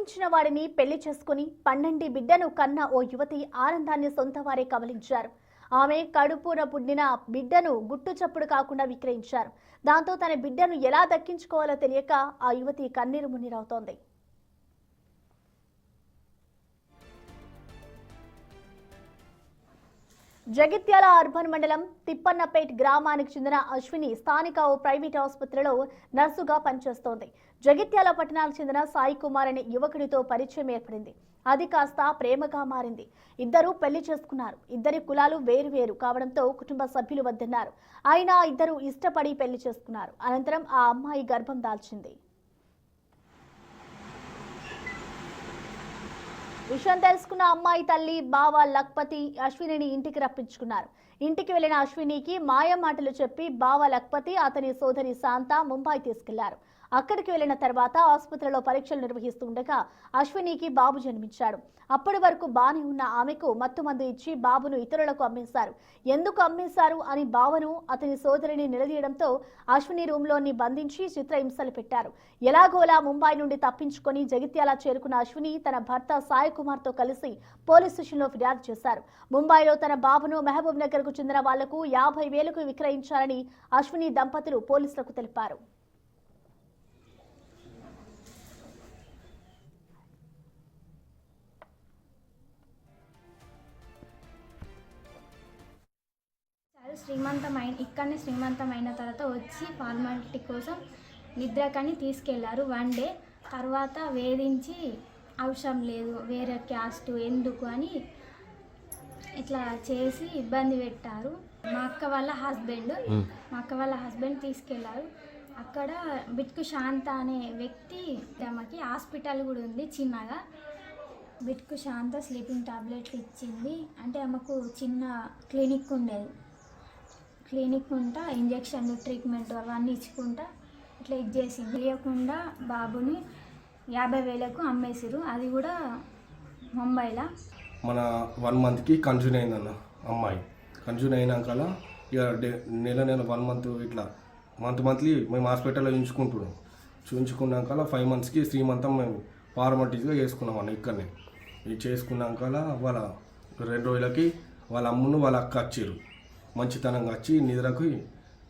ప్రేమించిన వాడిని పెళ్లి చేసుకుని పన్నంటి బిడ్డను కన్న ఓ యువతి ఆనందాన్ని సొంతవారే కబలించారు. ఆమె కడుపున పుట్టిన బిడ్డను గుట్టు చప్పుడు కాకుండా విక్రయించారు. దాంతో తన బిడ్డను ఎలా దక్కించుకోవాలో తెలియక ఆ యువతి కన్నీరు మున్నీరవుతోంది. జగిత్యాల అర్బన్ మండలం తిప్పన్నపేట్ గ్రామానికి చెందిన అశ్విని స్థానిక ఓ ప్రైవేట్ ఆసుపత్రిలో నర్సుగా పనిచేస్తోంది. జగిత్యాల పట్టణానికి చెందిన సాయి కుమార్ అనే యువకుడితో పరిచయం ఏర్పడింది. అది కాస్త ప్రేమగా మారింది. ఇద్దరు పెళ్లి చేసుకున్నారు. ఇద్దరి కులాలు వేరు కావడంతో కుటుంబ సభ్యులు వద్దన్నారు. అయినా ఇద్దరు ఇష్టపడి పెళ్లి చేసుకున్నారు. అనంతరం ఆ అమ్మాయి గర్భం దాల్చింది. విషయం తెలుసుకున్న అమ్మాయి తల్లి బావ లక్పతి అశ్వినిని ఇంటికి రప్పించుకున్నారు. ఇంటికి వెళ్లిన అశ్వినికి మాయ మాటలు చెప్పి బావ లక్పతి అతని సోదరి శాంత ముంబై తీసుకెళ్లారు. అక్కడికి వెళ్లిన తర్వాత ఆసుపత్రిలో పరీక్షలు నిర్వహిస్తుండగా అశ్వినికి బాబు జన్మించాడు. అప్పటి వరకు బానే ఉన్న ఆమెకు మత్తుమందు ఇచ్చి బాబును ఇతరులకు అమ్మేశారు. ఎందుకు అమ్మేశారు అని బావను అతని సోదరిని నిలదీయడంతో అశ్విని రూమ్లోని బంధించి చిత్రహింసలు పెట్టారు. ఎలాగోలా ముంబై నుండి తప్పించుకొని జగిత్యాల చేరుకున్న అశ్విని తన భర్త సాయి కుమార్ తో కలిసి పోలీస్ స్టేషన్లో ఫిర్యాదు చేశారు. ముంబైలో తన బాబును మహబూబ్ నగర్ కు చెందిన వాళ్లకు 50,000కు విక్రయించారని అశ్విని దంపతులు పోలీసులకు తెలిపారు. ఇక్కడనే శ్రీమంతమైన తర్వాత వచ్చి ఫార్మాలిటీ కోసం నిద్రకని తీసుకెళ్లారు. 1 డే తర్వాత వేధించి అవసరం లేదు వేరే క్యాస్ట్ ఎందుకు అని ఇట్లా చేసి ఇబ్బంది పెట్టారు. మా అక్క వాళ్ళ హస్బెండ్ తీసుకెళ్లారు. అక్కడ బిట్కు శాంత అనే వ్యక్తి ఆమెకి హాస్పిటల్ కూడా ఉంది చిన్నగా. బిట్కు శాంత స్లీపింగ్ టాబ్లెట్లు ఇచ్చింది. అంటే ఆమెకు చిన్న క్లినిక్ ఉండేది. క్లినిక్ ఉంటా ఇంజక్షన్లు ట్రీట్మెంట్ అవన్నీ ఇచ్చుకుంటా ఇట్లా ఇచ్చేసింది. తెలియకుండా బాబుని 50,000కు అమ్మేసారు. అది కూడా ముంబైలో. మన 1 మంత్కి కన్జ్యూన్ అయిందన్న అమ్మాయి. కన్జ్యూన్ అయినాక ఇక నెల 1 మంత్ ఇట్లా మంత్లీ మేము హాస్పిటల్లో చూయించుకున్నాక 5 మంత్స్కి శ్రీమంతం మేము ఫార్మాలిటీస్గా చేసుకున్నాం అన్న. ఇక్కడనే ఇది చేసుకున్నాక వాళ్ళ 2 రోజులకి వాళ్ళ అమ్మును వాళ్ళ అక్క వచ్చారు. మంచితనంగా వచ్చి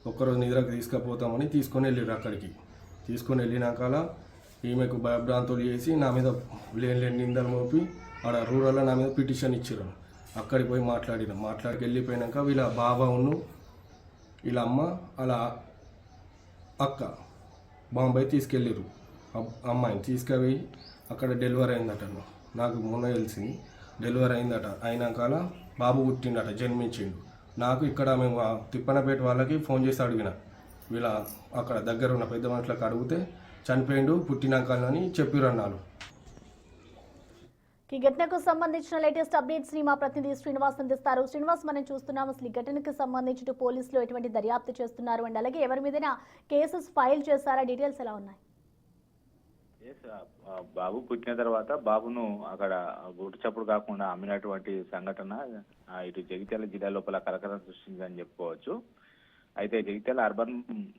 ఒక్కరోజు నిద్రకు తీసుకుపోతామని తీసుకొని వెళ్ళారు. అక్కడికి తీసుకొని వెళ్ళినాక ఈమెకు భయభ్రాంతులు చేసి నా మీద లేని నిందలు మోపి ఆడ రూరల్లో నా మీద పిటిషన్ ఇచ్చారు. అక్కడికి పోయి మాట్లాడికి వెళ్ళిపోయినాక వీళ్ళ బాబాను వీళ్ళ అమ్మ అలా అక్క బాంబే తీసుకెళ్ళారు. అమ్మాయిని తీసుకుపోయి అక్కడ డెలివరీ అయిందట. నాకు మొన్న తెలిసింది డెలివరీ అయిందట. అయినాక బాబు పుట్టిండట, జన్మించిండు. నాకు ఇక్కడ మేము తిప్పనపేట వాళ్ళకి ఫోన్ చేసి అడిగిన వీళ్ళ అక్కడ దగ్గర ఉన్న పెద్ద మనుషులకు అడిగితే చనిపోయిండు పుట్టినాక అని చెప్పిరన్నారు. ఈ ఘటనకు సంబంధించిన లేటెస్ట్ అప్డేట్స్ ని మా ప్రతినిధి శ్రీనివాస్ అందిస్తారు. శ్రీనివాస్, మనం చూస్తున్నాం అసలు ఈ ఘటనకు సంబంధించి పోలీసులు ఎటువంటి దర్యాప్తు చేస్తున్నారు అండ్ అలాగే ఎవరి మీదైనా కేసెస్ ఫైల్ చేశారా, డీటెయిల్స్ ఎలా ఉన్నాయి? బాబు పుట్టిన తర్వాత బాబును అక్కడ గుట్టు చప్పుడు కాకుండా అమ్మినటువంటి సంఘటన ఇటు జగిత్యాల జిల్లా లోపల కలకలం సృష్టించిందని చెప్పుకోవచ్చు. అయితే జగిత్యాల అర్బన్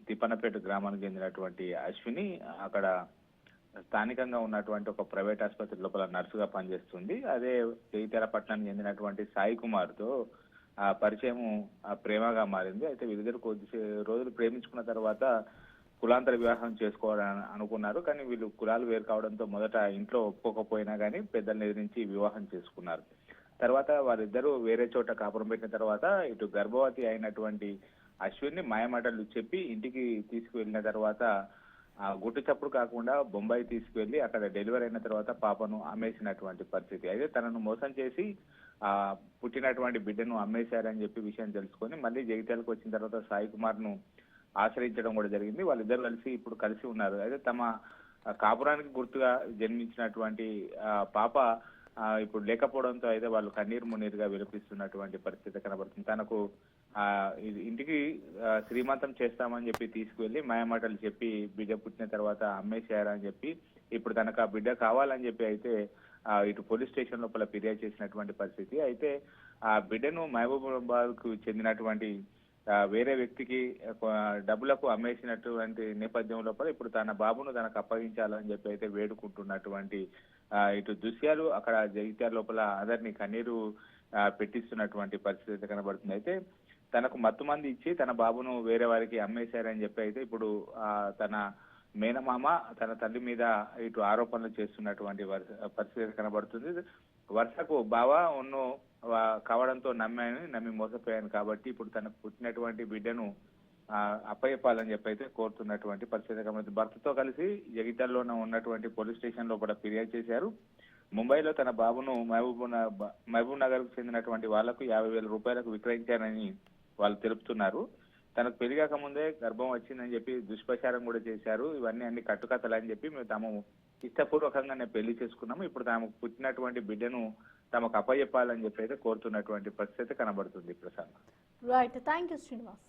తిప్పన్నపేట గ్రామానికి చెందినటువంటి అశ్విని అక్కడ స్థానికంగా ఉన్నటువంటి ఒక ప్రైవేట్ ఆసుపత్రి లోపల నర్సుగా పనిచేస్తుంది. అదే జగిత్యాల పట్టణానికి చెందినటువంటి సాయి కుమార్తో పరిచయం ప్రేమగా మారింది. అయితే వీరిద్దరు కొద్ది రోజులు ప్రేమించుకున్న తర్వాత కులాంతర వివాహం చేసుకోవాలని అనుకున్నారు. కానీ వీళ్ళు కులాలు వేరు కావడంతో మొదట ఇంట్లో ఒప్పుకోకపోయినా కానీ పెద్దలను ఎదిరించి వివాహం చేసుకున్నారు. తర్వాత వారిద్దరూ వేరే చోట కాపురం పెట్టిన తర్వాత ఇటు గర్భవతి అయినటువంటి అశ్విన్ని మాయమాటలు చెప్పి ఇంటికి తీసుకువెళ్ళిన తర్వాత గుట్టు చప్పుడు కాకుండా బొంబాయి తీసుకువెళ్ళి అక్కడ డెలివరీ అయిన తర్వాత పాపను అమ్మేసినటువంటి పరిస్థితి. అయితే తనను మోసం చేసి పుట్టినటువంటి బిడ్డను అమ్మేశారని చెప్పి విషయం తెలుసుకొని మళ్ళీ జగిత్యాలకు వచ్చిన తర్వాత సాయి కుమార్ను ఆశ్రయించడం కూడా జరిగింది. వాళ్ళిద్దరు ఇప్పుడు కలిసి ఉన్నారు. అయితే తమ కాపురానికి గుర్తుగా జన్మించినటువంటి పాప ఇప్పుడు లేకపోవడంతో అయితే వాళ్ళు కన్నీరు మున్నీరుగా విలపిస్తున్నటువంటి పరిస్థితి కనబడుతుంది. తనకు ఇంటికి శ్రీమంతం చేస్తామని చెప్పి తీసుకువెళ్ళి మాయమాటలు చెప్పి బిడ్డ పుట్టిన తర్వాత అమ్మేశారని చెప్పి ఇప్పుడు తనకు ఆ బిడ్డ కావాలని చెప్పి అయితే ఇటు పోలీస్ స్టేషన్ లోపల ఫిర్యాదు చేసినటువంటి పరిస్థితి. అయితే ఆ బిడ్డను మహబూబాబాద్ కు చెందినటువంటి వేరే వ్యక్తికి డబ్బులకు అమ్మేసినటువంటి నేపథ్యం లోపల ఇప్పుడు తన బాబును తనకు అప్పగించాలని చెప్పి అయితే వేడుకుంటున్నటువంటి ఇటు దృశ్యాలు అక్కడ జగిత్యాల లోపల అందరినీ కన్నీరు పెట్టిస్తున్నటువంటి పరిస్థితి అయితే కనబడుతుంది. అయితే తనకు మత్తు మంది ఇచ్చి తన బాబును వేరే వారికి అమ్మేశారని చెప్పి అయితే ఇప్పుడు తన మేనమామ తన తల్లి మీద ఇటు ఆరోపణలు చేస్తున్నటువంటి పరిస్థితి కనబడుతుంది. వరుసకు బావ ఉన్ను కావడంతో నమ్మి మోసపోయాను కాబట్టి ఇప్పుడు తనకు పుట్టినటువంటి బిడ్డను అప్పయ్యపాలని చెప్పి అయితే కోరుతున్నటువంటి పరిస్థితి కనబడుతుంది. భర్తతో కలిసి జగిత్యాలలో ఉన్నటువంటి పోలీస్ స్టేషన్ లో కూడా ఫిర్యాదు చేశారు. ముంబైలో తన బాబును మహబూబ్ నగర్ కు చెందినటువంటి వాళ్లకు 50,000 రూపాయలకు విక్రయించారని వాళ్ళు తెలుపుతున్నారు. తనకు పెళ్లి కాక ముందే గర్భం వచ్చిందని చెప్పి దుష్ప్రచారం కూడా చేశారు. ఇవన్నీ అన్ని కట్టుకథలని చెప్పి మేము తాము ఇష్టపూర్వకంగానే పెళ్లి చేసుకున్నాము. ఇప్పుడు తమకు పుట్టినటువంటి బిడ్డను తమకు అప్పచెప్పాలని చెప్పి అయితే కోరుతున్నటువంటి పరిస్థితి కనబడుతుంది. Prasad. Right, thank you Srinivas.